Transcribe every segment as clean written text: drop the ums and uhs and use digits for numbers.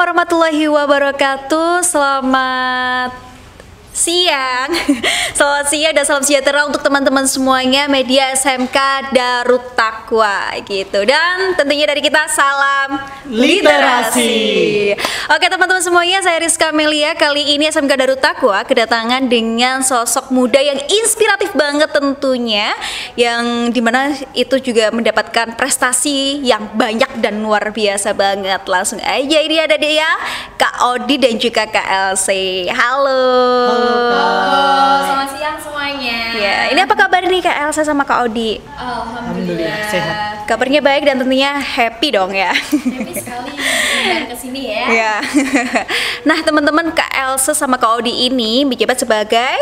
warahmatullahi wabarakatuh. Selamat siang. Selamat siang dan salam sejahtera untuk teman-teman semuanya media SMK Darut Taqwa gitu. Dan tentunya dari kita salam literasi. Oke teman-teman semuanya, saya Rizka Melia. Kali ini SMK Darut Taqwa kedatangan dengan sosok muda yang inspiratif banget tentunya, yang dimana itu juga mendapatkan prestasi yang banyak dan luar biasa banget. Langsung aja, ini ada dia Kak Odi dan juga Kak LC. Halo. Halo, selamat siang semuanya. Ya, ini apa kabar nih Kak Elsa sama Kak Odi? Alhamdulillah sehat. Kabarnya baik dan tentunya happy dong ya. Happy sekali datang ke sini ya. Ya. Nah, teman-teman, Kak Elsa sama Kak Odi ini menjabat sebagai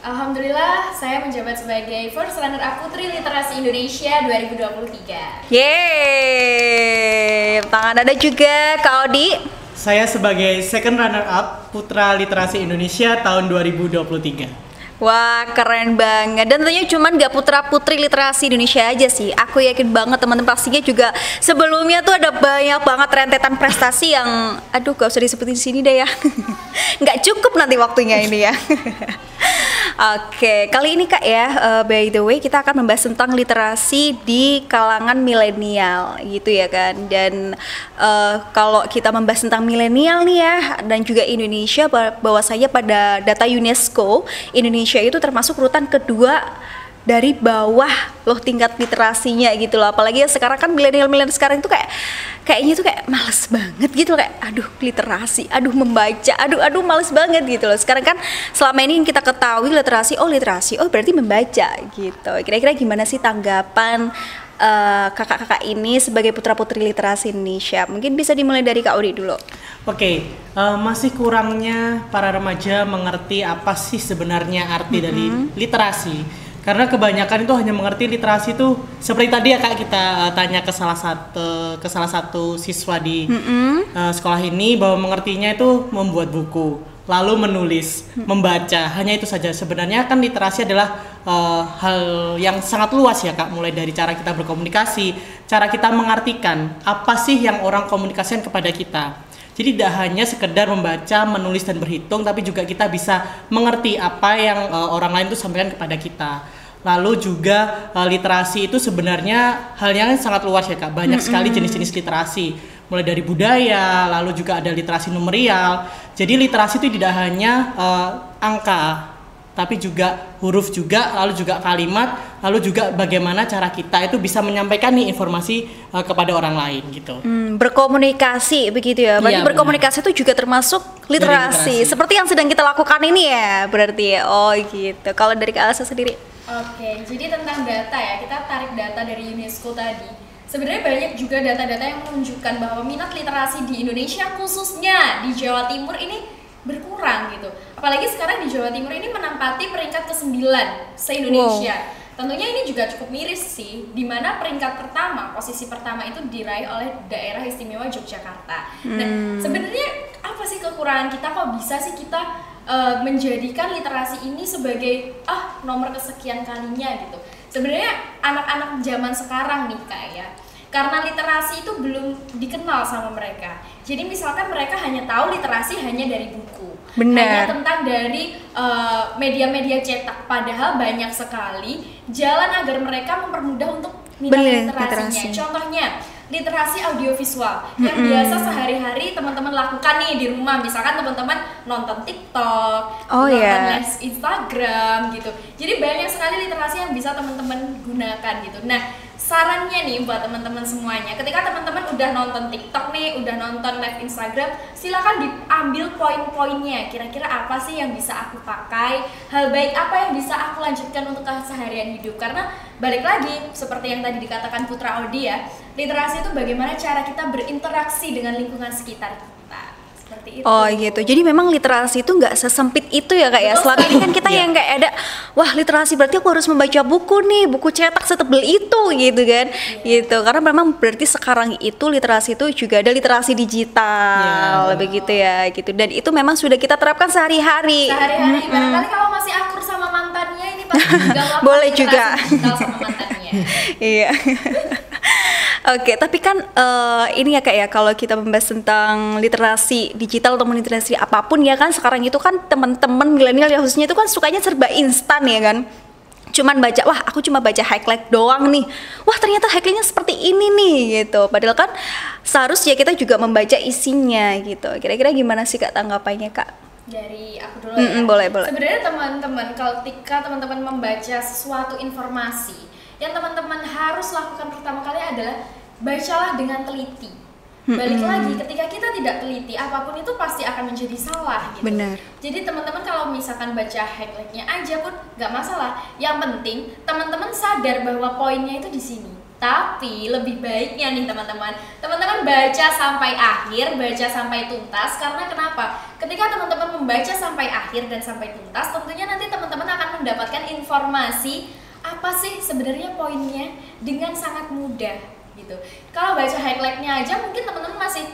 Alhamdulillah, saya menjabat sebagai First Runner Up Putri Literasi Indonesia 2023. Yeay. Tangan ada juga Kak Odi. Saya sebagai second runner up Putra Literasi Indonesia tahun 2023. Wah, keren banget. Dan tentunya cuman gak putra-putri literasi Indonesia aja sih. Aku yakin banget teman-teman pastinya juga sebelumnya tuh ada banyak banget rentetan prestasi yang aduh gak usah disebutin di sini deh ya. Nggak cukup nanti waktunya ini ya. Oke, kali ini Kak ya, by the way kita akan membahas tentang literasi di kalangan milenial gitu ya kan. Dan kalau kita membahas tentang milenial nih ya, dan juga Indonesia, bahwasanya pada data UNESCO, Indonesia itu termasuk urutan kedua dari bawah loh tingkat literasinya gitu loh. Apalagi ya sekarang kan milenial sekarang itu kayaknya tuh kayak males banget gitu, kayak aduh literasi, aduh membaca, aduh males banget gitu loh. Sekarang kan selama ini yang kita ketahui literasi oh berarti membaca gitu. Kira-kira gimana sih tanggapan kakak-kakak ini sebagai putra-putri literasi Indonesia? Mungkin bisa dimulai dari Kak Odi dulu. Oke, masih kurangnya para remaja mengerti apa sih sebenarnya arti dari literasi. Karena kebanyakan itu hanya mengerti literasi itu seperti tadi ya Kak, kita tanya ke salah satu siswa di sekolah ini, bahwa mengertinya itu membuat buku, lalu menulis, membaca, hanya itu saja. Sebenarnya kan literasi adalah hal yang sangat luas ya Kak, mulai dari cara kita berkomunikasi, cara kita mengartikan apa sih yang orang komunikasikan kepada kita. Jadi tidak hanya sekedar membaca, menulis dan berhitung, tapi juga kita bisa mengerti apa yang orang lain itu sampaikan kepada kita. Lalu juga literasi itu sebenarnya hal yang sangat luas ya Kak. Banyak sekali jenis-jenis literasi, mulai dari budaya, lalu juga ada literasi numerial. Jadi literasi itu tidak hanya angka, tapi juga huruf juga, lalu juga kalimat, lalu juga bagaimana cara kita itu bisa menyampaikan nih informasi kepada orang lain gitu. Berkomunikasi begitu ya. Berarti Iya, berkomunikasi itu juga termasuk literasi. Seperti yang sedang kita lakukan ini ya, berarti ya. Oh gitu. Kalau dari Kak Elsa sendiri? Oke, jadi tentang data ya, kita tarik data dari UNESCO tadi. Sebenarnya banyak juga data-data yang menunjukkan bahwa minat literasi di Indonesia, khususnya di Jawa Timur ini berkurang gitu. Apalagi sekarang di Jawa Timur ini menempati peringkat ke-9 se-Indonesia. Wow. Tentunya ini juga cukup miris sih, di mana peringkat pertama, posisi pertama itu diraih oleh daerah istimewa Yogyakarta. Nah, sebenarnya apa sih kekurangan kita, kok bisa sih kita menjadikan literasi ini sebagai nomor kesekian kalinya gitu. Sebenarnya anak-anak zaman sekarang nih Kak ya, karena literasi itu belum dikenal sama mereka. Jadi misalkan mereka hanya tahu literasi hanya dari buku, hanya tentang dari media-media cetak. Padahal banyak sekali jalan agar mereka mempermudah untuk minat literasinya. Contohnya literasi audiovisual yang biasa sehari-hari teman-teman lakukan nih di rumah. Misalkan teman-teman nonton TikTok, nonton Instagram gitu. Jadi banyak sekali literasi yang bisa teman-teman gunakan gitu. Nah, sarannya nih buat teman-teman semuanya, ketika teman-teman udah nonton TikTok nih, udah nonton live Instagram, silakan diambil poin-poinnya. Kira-kira apa sih yang bisa aku pakai? Hal baik apa yang bisa aku lanjutkan untuk keseharian hidup? Karena balik lagi seperti yang tadi dikatakan Putra Odi ya, literasi itu bagaimana cara kita berinteraksi dengan lingkungan sekitar kita. Seperti itu. Oh gitu. Jadi memang literasi itu nggak sesempit itu ya Kak ya. Selama ini kan kita yang kayak ada, wah literasi berarti aku harus membaca buku nih, buku cetak setebel itu gitu kan. Gitu. Karena memang berarti sekarang itu literasi itu juga ada literasi digital begitu ya gitu. Dan itu memang sudah kita terapkan sehari-hari. Barangkali kalau masih akur sama mantannya ini pasti juga boleh juga digital sama mantannya. Iya. Oke, tapi kan ini ya Kak ya, kalau kita membahas tentang literasi digital atau literasi apapun ya kan, sekarang itu kan teman-teman milenial ya khususnya itu kan sukanya serba instan ya kan. Cuman baca, wah aku cuma baca highlight doang nih, wah ternyata highlightnya seperti ini nih gitu. Padahal kan seharusnya kita juga membaca isinya gitu. Kira-kira gimana sih Kak tanggapannya Kak? Dari aku dulu ya. Boleh. Sebenarnya teman-teman, ketika teman-teman membaca sesuatu informasi, yang teman-teman harus lakukan pertama kali adalah bacalah dengan teliti. Balik lagi, ketika kita tidak teliti, apapun itu pasti akan menjadi salah gitu. Benar. Jadi teman-teman kalau misalkan baca highlightnya aja pun nggak masalah. Yang penting teman-teman sadar bahwa poinnya itu di sini. Tapi lebih baiknya nih teman-teman baca sampai akhir, baca sampai tuntas. Karena kenapa? Ketika teman-teman membaca sampai akhir dan sampai tuntas, tentunya nanti teman-teman akan mendapatkan informasi apa sih sebenarnya poinnya dengan sangat mudah gitu. Kalau baca highlightnya aja mungkin teman-teman masih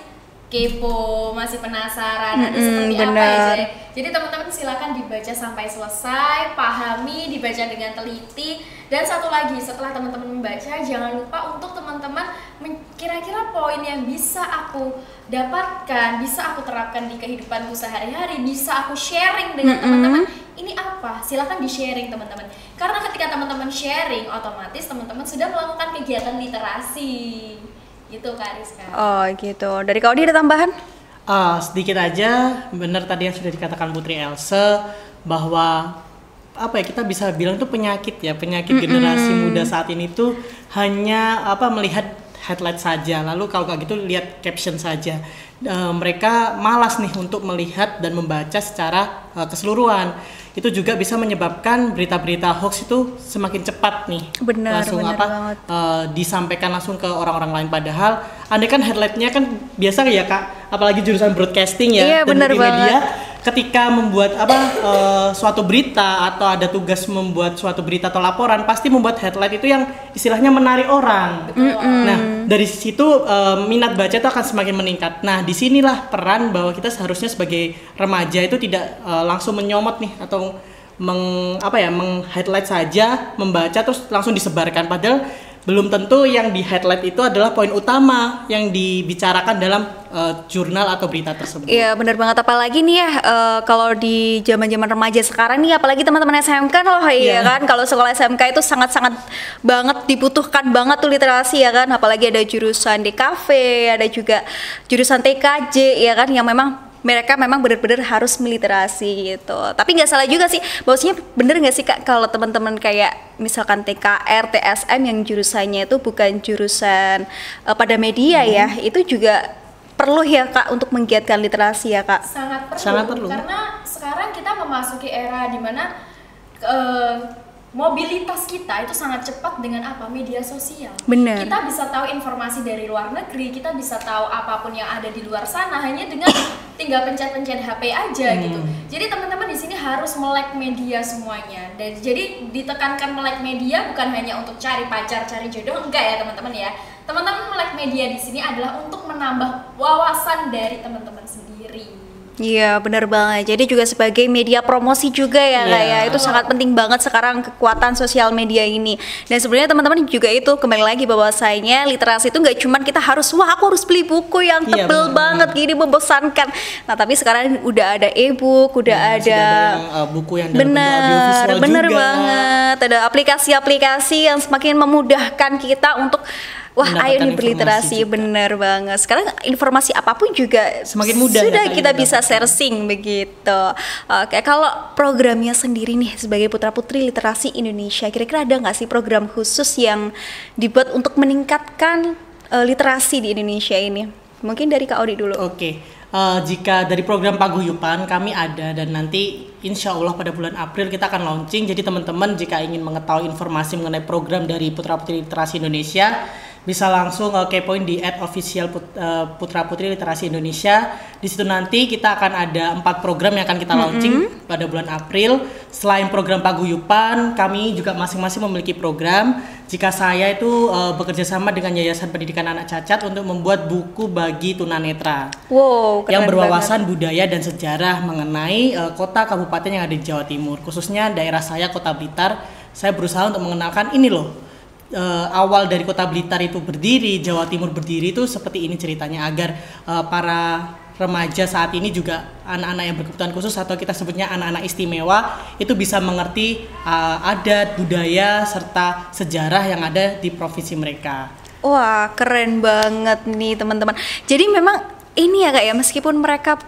kepo, masih penasaran ada seperti apa ya. Jadi teman-teman silakan dibaca sampai selesai, pahami, dibaca dengan teliti. Dan satu lagi, setelah teman-teman membaca, jangan lupa untuk teman-teman kira-kira poin yang bisa aku dapatkan, bisa aku terapkan di kehidupanku sehari-hari, bisa aku sharing dengan teman-teman. Ini apa? Silakan di-sharing teman-teman. Karena ketika teman-teman sharing, otomatis teman-teman sudah melakukan kegiatan literasi. Gitu Kak Rizka. Oh gitu. Dari Kak Odi ada tambahan? Sedikit aja, benar tadi yang sudah dikatakan Putri Else bahwa apa ya, kita bisa bilang itu penyakit generasi muda saat ini tuh hanya melihat headlight saja, lalu kalau kayak gitu lihat caption saja. Mereka malas nih untuk melihat dan membaca secara keseluruhan. Itu juga bisa menyebabkan berita-berita hoax itu semakin cepat nih. Benar banget. Disampaikan langsung ke orang-orang lain, padahal andai kan headlightnya kan biasa ya Kak, apalagi jurusan broadcasting ya, dan benar media ketika membuat suatu berita atau ada tugas membuat suatu berita atau laporan, pasti membuat headlight itu yang istilahnya menarik orang. Nah, dari situ minat baca itu akan semakin meningkat. Nah, disinilah peran bahwa kita seharusnya sebagai remaja itu tidak langsung menyomot nih atau meng-highlight saja, membaca terus langsung disebarkan, padahal belum tentu yang di highlight itu adalah poin utama yang dibicarakan dalam jurnal atau berita tersebut. Iya benar banget, apalagi nih ya kalau di zaman-zaman remaja sekarang nih, apalagi teman-teman SMK loh ya kan, kalau sekolah SMK itu sangat-sangat banget dibutuhkan banget tuh literasi ya kan, apalagi ada jurusan DKV, ada juga jurusan TKJ ya kan, yang mereka memang benar-benar harus meliterasi gitu. Tapi nggak salah juga sih, bahwasanya bener nggak sih Kak kalau teman-teman kayak misalkan TKR, TSM yang jurusannya itu bukan jurusan pada media ya, itu juga perlu ya Kak untuk menggiatkan literasi ya Kak? Sangat perlu. Karena sekarang kita memasuki era di mana mobilitas kita itu sangat cepat dengan media sosial. Benar. Kita bisa tahu informasi dari luar negeri, kita bisa tahu apapun yang ada di luar sana hanya dengan tinggal pencet-pencet HP aja gitu. Jadi teman-teman di sini harus melek media semuanya. Dan jadi ditekankan melek media bukan hanya untuk cari pacar, cari jodoh, enggak ya teman-teman ya. Teman-teman melek media di sini adalah untuk menambah wawasan dari teman-teman sendiri. Iya benar banget, jadi juga sebagai media promosi juga ya Kak ya, itu sangat penting banget sekarang kekuatan sosial media ini. Dan sebenarnya teman-teman juga itu kembali lagi bahwasanya literasi itu nggak cuma kita harus aku harus beli buku yang tebel banget gini membosankan. Nah tapi sekarang udah ada e-book, udah ada buku yang dalam bentuk audiovisual juga. Bener banget, ada aplikasi-aplikasi yang semakin memudahkan kita untuk ayo nih berliterasi, bener banget. Sekarang informasi apapun juga semakin mudah sudah kita bisa searching begitu. Oke, kalau programnya sendiri nih sebagai Putra Putri Literasi Indonesia, kira-kira ada nggak sih program khusus yang dibuat untuk meningkatkan literasi di Indonesia ini? Mungkin dari Kak Odi dulu. Oke. Jika dari program Paguyupan kami ada, dan nanti insya Allah pada bulan April kita akan launching. Jadi teman-teman jika ingin mengetahui informasi mengenai program dari Putra Putri Literasi Indonesia, bisa langsung kepoin di @official Putra Putri Literasi Indonesia. Di situ nanti kita akan ada 4 program yang akan kita launching pada bulan April. Selain program Paguyupan, kami juga masing-masing memiliki program. Jika saya itu bekerja sama dengan Yayasan Pendidikan Anak Cacat untuk membuat buku bagi tunanetra. Wow, yang berwawasan budaya dan sejarah mengenai kota kabupaten yang ada di Jawa Timur, khususnya daerah saya Kota Blitar. Saya berusaha untuk mengenalkan ini loh, awal dari Kota Blitar itu berdiri, Jawa Timur berdiri itu seperti ini ceritanya, agar para remaja saat ini juga anak-anak yang berkebutuhan khusus atau kita sebutnya anak-anak istimewa itu bisa mengerti adat, budaya serta sejarah yang ada di provinsi mereka. Wah, keren banget nih teman-teman. Jadi memang ini ya Kak ya, meskipun mereka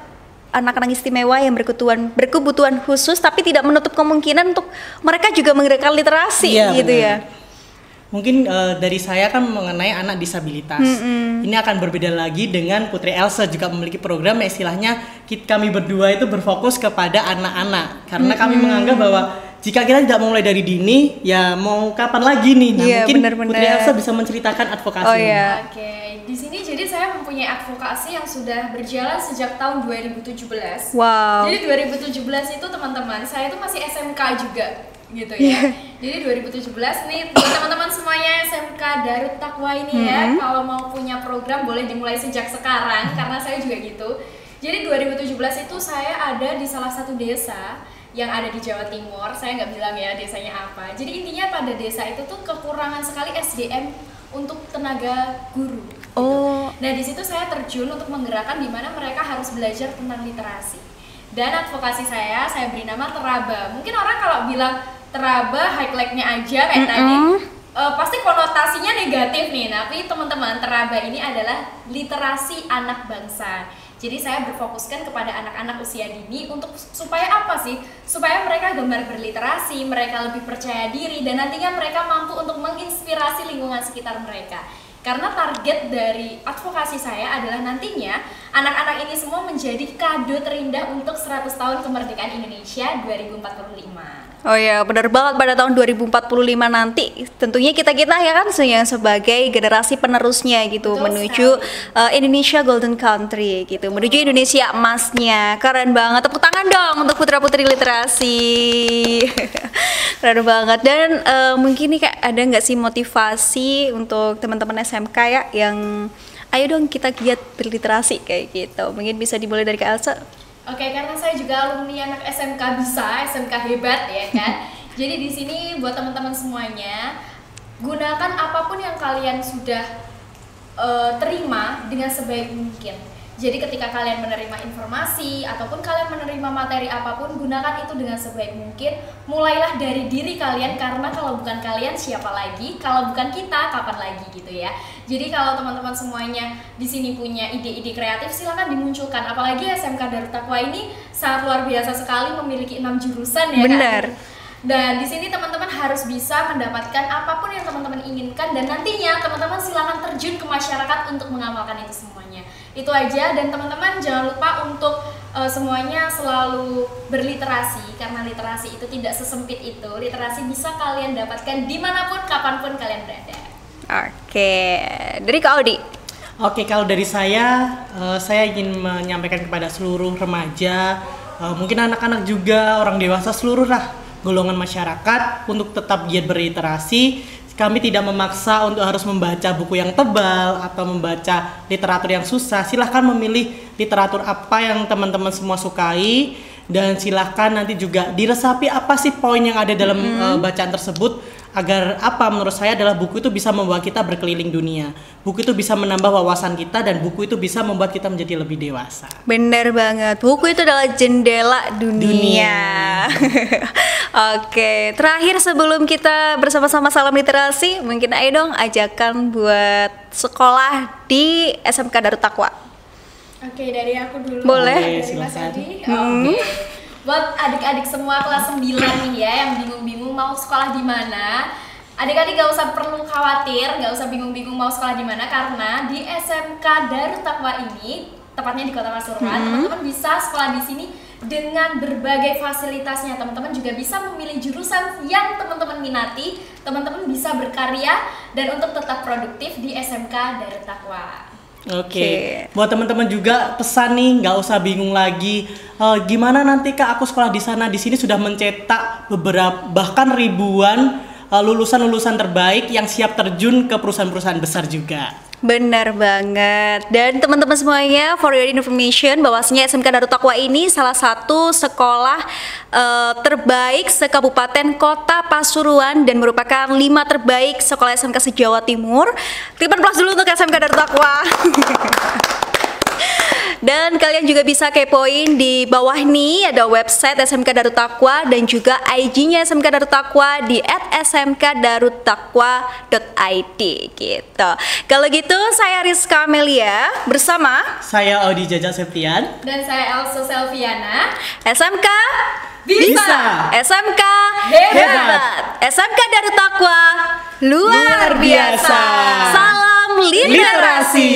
anak-anak istimewa yang berkebutuhan khusus, tapi tidak menutup kemungkinan untuk mereka juga menggerakkan literasi gitu benar. ya. Mungkin dari saya kan mengenai anak disabilitas. Ini akan berbeda lagi dengan Putri Elsa juga memiliki program yang istilahnya kami berdua itu berfokus kepada anak-anak. Karena kami menganggap bahwa jika kita tidak mulai dari dini, ya mau kapan lagi nih? Nah, mungkin bener-bener. Putri Elsa bisa menceritakan advokasi. Oh iya. Oke, di sini jadi saya mempunyai advokasi yang sudah berjalan sejak tahun 2017. Wow. Jadi 2017 itu teman-teman, saya itu masih SMK juga gitu ya. Jadi 2017 nih buat teman-teman semuanya SMK Darut Taqwa ini ya, kalau mau punya program boleh dimulai sejak sekarang karena saya juga gitu. Jadi 2017 itu saya ada di salah satu desa yang ada di Jawa Timur. Saya nggak bilang ya desanya apa. Jadi intinya pada desa itu tuh kekurangan sekali SDM untuk tenaga guru. Gitu. Oh. Nah di situ saya terjun untuk menggerakkan di mana mereka harus belajar tentang literasi. Dan advokasi saya beri nama Teraba. Mungkin orang kalau bilang Teraba highlight-nya aja kayak tadi, pasti konotasinya negatif nih. Tapi teman-teman, Teraba ini adalah literasi anak bangsa. Jadi saya berfokuskan kepada anak-anak usia dini untuk supaya apa sih? Supaya mereka gemar berliterasi, mereka lebih percaya diri, dan nantinya mereka mampu untuk menginspirasi lingkungan sekitar mereka. Karena target dari advokasi saya adalah nantinya anak-anak ini semua menjadi kado terindah untuk 100 tahun kemerdekaan Indonesia 2045. Oh ya, benar banget, pada tahun 2045 nanti tentunya kita-kita ya kan yang sebagai generasi penerusnya gitu. Betul menuju Indonesia Golden Country gitu, menuju Indonesia emasnya. Keren banget, tepuk tangan dong untuk putra-putri literasi. Keren banget. Dan mungkin nih Kak, ada nggak sih motivasi untuk teman-teman SMK ya yang ayo dong kita giat berliterasi kayak gitu. Mungkin bisa dimulai dari Kak Elsa. Oke, karena saya juga alumni anak SMK bisa, SMK hebat ya kan. Jadi di sini buat teman-teman semuanya, gunakan apapun yang kalian sudah terima dengan sebaik mungkin. Jadi ketika kalian menerima informasi ataupun kalian menerima materi apapun, gunakan itu dengan sebaik mungkin. Mulailah dari diri kalian, karena kalau bukan kalian siapa lagi? Kalau bukan kita kapan lagi gitu ya. Jadi kalau teman-teman semuanya di sini punya ide-ide kreatif, silakan dimunculkan. Apalagi SMK Darut Taqwa ini sangat luar biasa sekali, memiliki 6 jurusan ya. Benar. Kan? Dan di sini teman-teman harus bisa mendapatkan apapun yang teman-teman inginkan, dan nantinya teman-teman silakan terjun ke masyarakat untuk mengamalkan itu semuanya. Itu aja, dan teman-teman jangan lupa untuk semuanya selalu berliterasi, karena literasi itu tidak sesempit itu. Literasi bisa kalian dapatkan dimanapun, kapanpun kalian berada. Oke, dari Kak Audi. Oke, kalau dari saya ingin menyampaikan kepada seluruh remaja, mungkin anak-anak juga, orang dewasa, seluruh golongan masyarakat untuk tetap giat berliterasi. Kami tidak memaksa untuk harus membaca buku yang tebal atau membaca literatur yang susah. Silahkan memilih literatur apa yang teman-teman semua sukai, dan silahkan nanti juga diresapi apa sih poin yang ada dalam bacaan tersebut, agar apa menurut saya adalah buku itu bisa membawa kita berkeliling dunia. Buku itu bisa menambah wawasan kita, dan buku itu bisa membuat kita menjadi lebih dewasa. Bener banget, buku itu adalah jendela dunia. Oke, terakhir sebelum kita bersama-sama salam literasi, mungkin ayo dong ajakan buat sekolah di SMK Darut Taqwa. Oke, dari aku dulu. Boleh. Dari Mas Adi. Oke. Buat adik-adik semua kelas 9 nih ya, yang bingung-bingung mau sekolah di mana, adik-adik gak usah perlu khawatir, gak usah bingung-bingung mau sekolah di mana, karena di SMK Darut Taqwa ini, tepatnya di Kota Pasuruan, teman-teman bisa sekolah di sini dengan berbagai fasilitasnya. Teman-teman juga bisa memilih jurusan yang teman-teman minati, teman-teman bisa berkarya dan untuk tetap produktif di SMK Darut Taqwa. Oke. Buat teman-teman juga pesan nih, nggak usah bingung lagi. Gimana nanti Kak aku sekolah di sana? Di sini sudah mencetak beberapa bahkan ribuan lulusan-lulusan terbaik yang siap terjun ke perusahaan-perusahaan besar juga. Benar banget. Dan teman-teman semuanya, for your information, bahwasanya SMK Darut Taqwa ini salah satu sekolah terbaik se-Kabupaten Kota Pasuruan dan merupakan 5 terbaik sekolah SMK se-Jawa Timur. Klik plus dulu untuk SMK Darut Taqwa. Dan kalian juga bisa kepoin di bawah nih ada website SMK Darut Taqwa dan juga IG-nya SMK Darut Taqwa di @smkdaruttaqwa.id gitu. Kalau gitu saya Rizka Amelia bersama Saya Audi Jaja Septian. Dan saya Elsa Selviana. SMK Bisa. SMK Hebat. SMK Darut Taqwa luar Luar biasa. biasa. Salam literasi.